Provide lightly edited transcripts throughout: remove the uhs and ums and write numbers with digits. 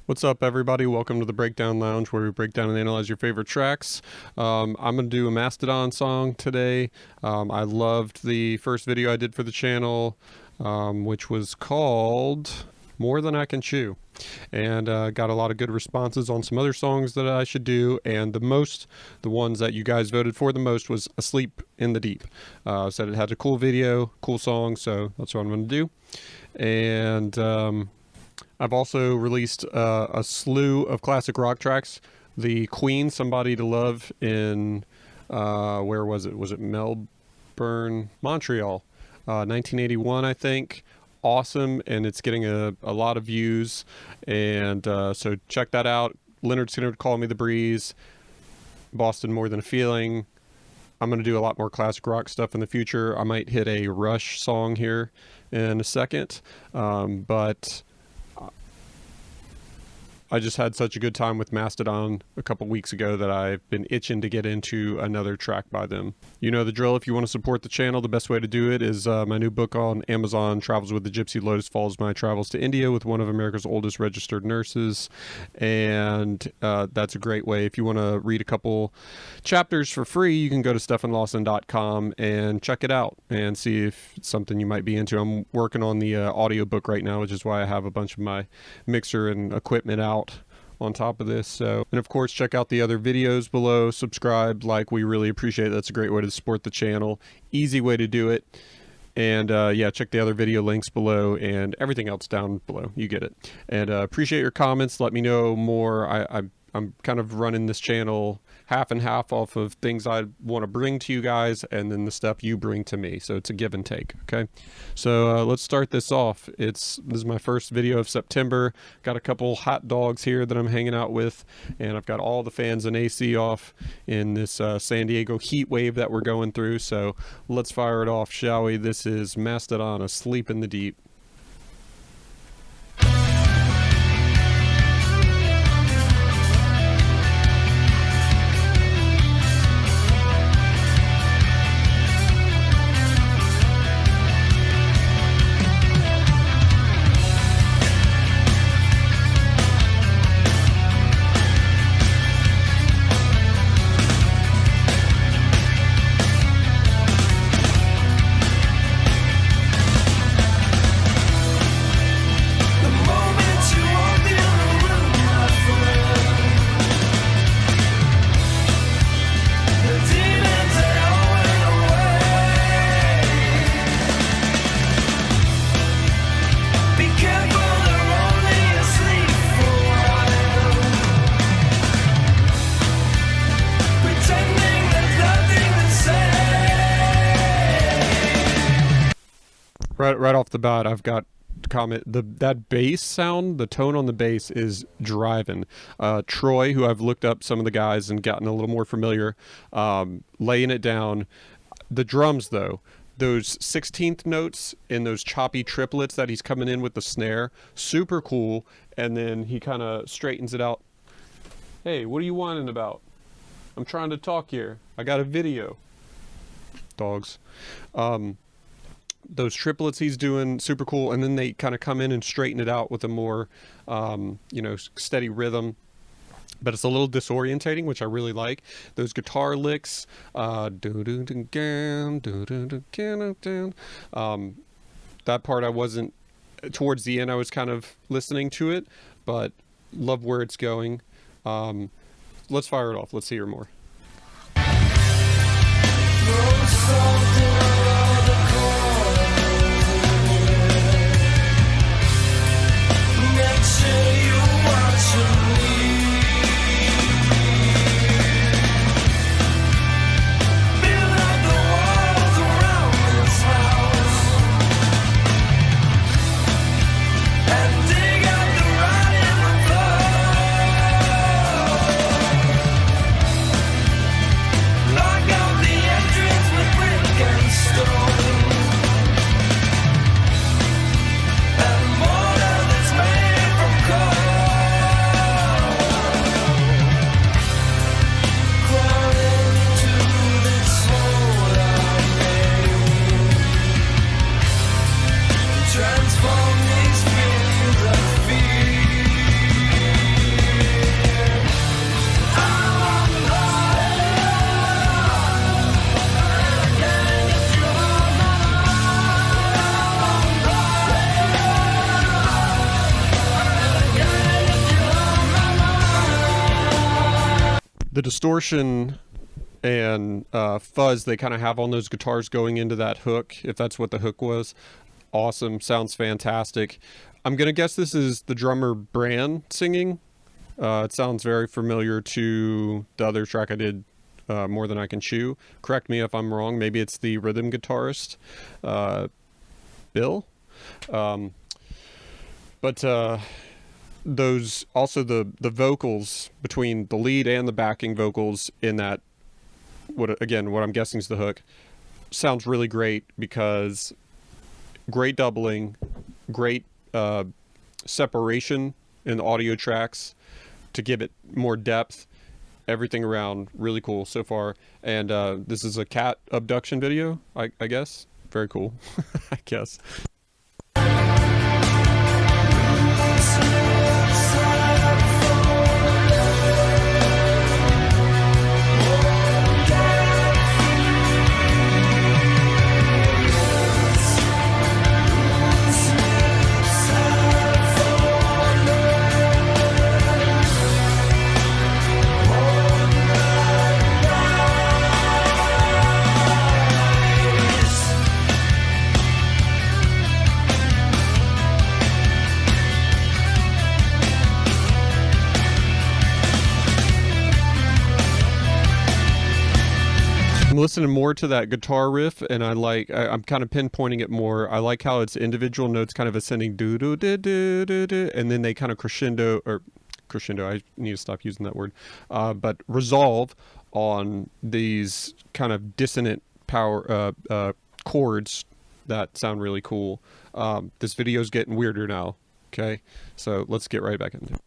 What's up, everybody? Welcome to the Breakdown Lounge, where we break down and analyze your favorite tracks. I'm going to do a Mastodon song today. I loved the first video I did for the channel, which was called More Than I Can Chew. And got a lot of good responses on some other songs that I should do. And the ones that you guys voted for the most was Asleep in the Deep. Said it had a cool video, cool song, so that's what I'm going to do. And I've also released a slew of classic rock tracks. The Queen, Somebody to Love in, where was it? Was it Melbourne? Montreal, 1981, I think. Awesome, and it's getting a lot of views. And so check that out. Leonard Skinner, Call Me the Breeze. Boston, More Than a Feeling. I'm going to do a lot more classic rock stuff in the future. I might hit a Rush song here in a second. But I just had such a good time with Mastodon a couple weeks ago that I've been itching to get into another track by them. You know the drill. If you want to support the channel, the best way to do it is my new book on Amazon, Travels with the Gypsy Lotus, follows my travels to India with one of America's oldest registered nurses. And that's a great way. If you want to read a couple chapters for free, you can go to stefanlawson.com and check it out and see if it's something you might be into. I'm working on the audiobook right now, which is why I have a bunch of my mixer and equipment out on top of this. So, and of course, check out the other videos below. Subscribe, like, we really appreciate it. That's a great way to support the channel. Easy way to do it. And yeah, check the other video links below and everything else down below. You get it. And appreciate your comments. Let me know more. I'm kind of running this channel half and half off of things I want to bring to you guys and then the stuff you bring to me. So it's a give and take. Okay. So let's start this off. This is my first video of September. Got a couple hot dogs here that I'm hanging out with, and I've got all the fans and AC off in this San Diego heat wave that we're going through. So let's fire it off, shall we? This is Mastodon, Asleep in the Deep. Right off the bat, I've got to comment that bass sound, the tone on the bass is driving. Troy, who I've looked up some of the guys and gotten a little more familiar, laying it down. The drums, though, those 16th notes and those choppy triplets that he's coming in with the snare, super cool. And then he kind of straightens it out. Hey, what are you whining about? I'm trying to talk here. I got a video. Dogs. Those triplets he's doing, super cool. And then they kind of come in and straighten it out with a more, steady rhythm. But it's a little disorientating, which I really like. Those guitar licks, that part I wasn't, towards the end I was kind of listening to it, but love where it's going. Let's fire it off. Let's hear more. Lock out the entrance with brick and The distortion and fuzz they kind of have on those guitars going into that hook, if that's what the hook was, awesome. Sounds fantastic. I'm gonna guess this is the drummer Bran singing. It sounds very familiar to the other track I did, More Than I Can Chew. Correct me if I'm wrong. Maybe it's the rhythm guitarist, Bill. But those also the vocals between the lead and the backing vocals in that, what I'm guessing is the hook, sounds really great, because great doubling, great separation in the audio tracks to give it more depth. Everything around really cool so far. And this is a cat abduction video, I guess. Very cool. I guess. I'm listening more to that guitar riff, and I'm kind of pinpointing it more. I like how it's individual notes kind of ascending, do do do do do do, and then they kind of crescendo. I need to stop using that word, but resolve on these kind of dissonant power chords that sound really cool. This video's getting weirder now. Okay, so let's get right back into it.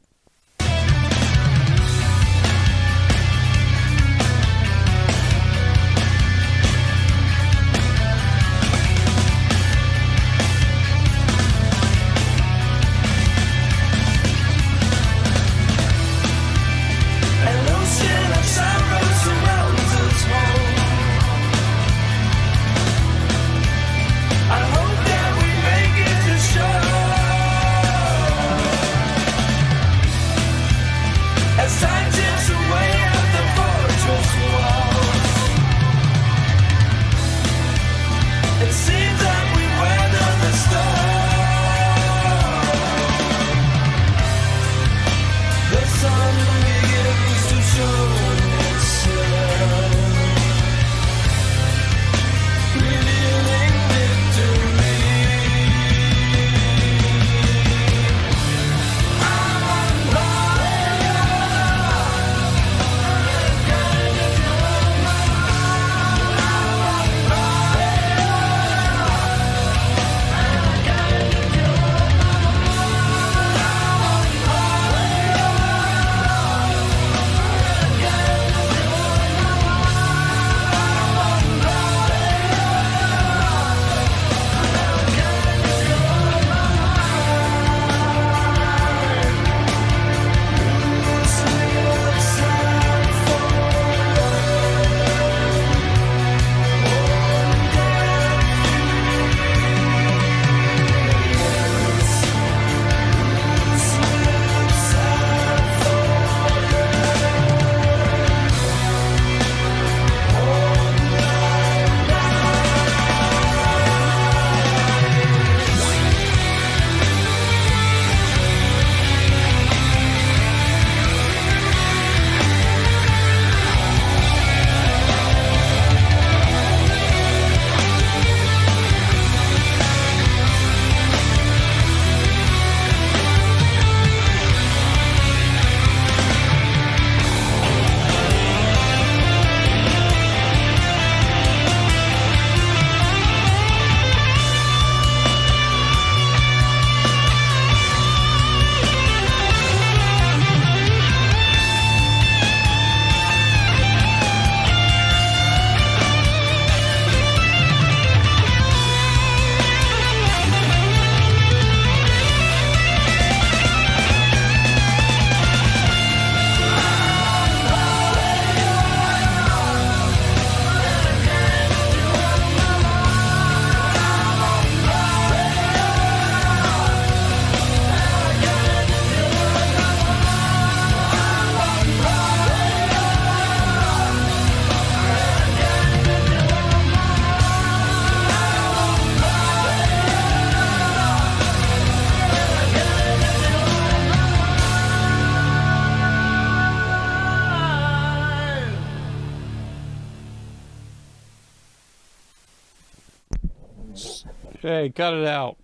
Hey, cut it out.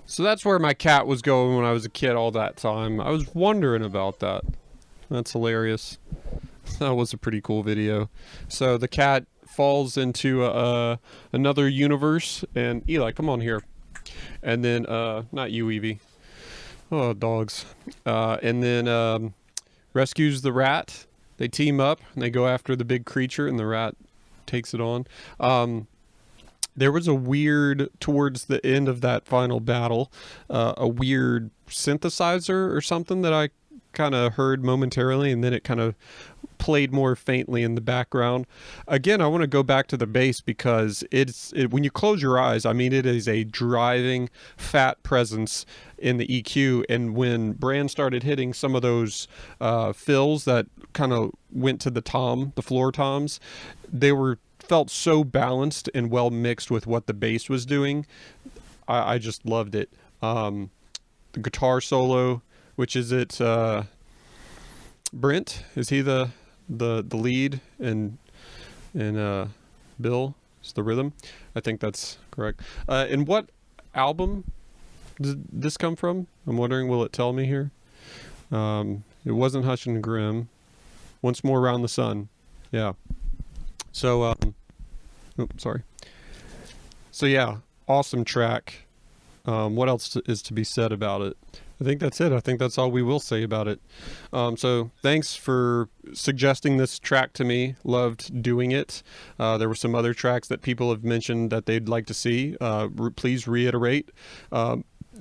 So that's where my cat was going when I was a kid all that time. I was wondering about that. That's hilarious. That was a pretty cool video. So the cat falls into another universe, and Eli, come on here. And then, not you, Evie. Oh, dogs. And then rescues the rat. They team up, and they go after the big creature, and the rat takes it on. There was a weird, towards the end of that final battle, a weird synthesizer or something that I kind of heard momentarily, and then it kind of played more faintly in the background. Again, I want to go back to the bass because when you close your eyes, I mean, it is a driving fat presence in the EQ. And when Brand started hitting some of those fills that kind of went to the floor toms, they felt so balanced and well mixed with what the bass was doing. I just loved it. The guitar solo, which is it, Brent, is he the lead, and Bill is the rhythm? I think that's correct. And what album did this come from? I'm wondering, will it tell me here? It wasn't Hush and Grim. Once More Around the Sun. Yeah. So, sorry. So yeah, awesome track. What else is to be said about it? I think that's it. I think that's all we will say about it. So thanks for suggesting this track to me. Loved doing it. There were some other tracks that people have mentioned that they'd like to see. Please reiterate.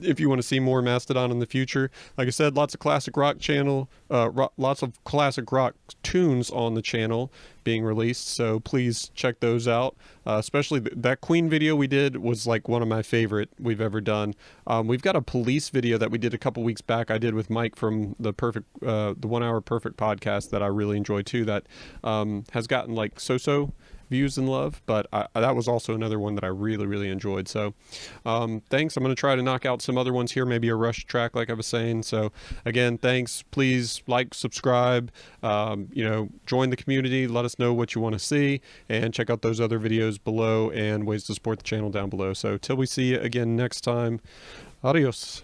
If you want to see more Mastodon in the future, like I said, lots of classic rock lots of classic rock tunes on the channel being released, so please check those out. Especially that Queen video we did was like one of my favorite we've ever done. We've got a Police video that we did a couple weeks back. I did with Mike from the 1 Hour Perfect podcast that I really enjoyed too. That has gotten like so views and love, but that was also another one that I really enjoyed. So thanks. I'm going to try to knock out some other ones here, maybe a Rush track like I was saying. So again, thanks. Please like, subscribe, join the community, let us know what you want to see, and check out those other videos below and ways to support the channel down below. So till we see you again next time, adios.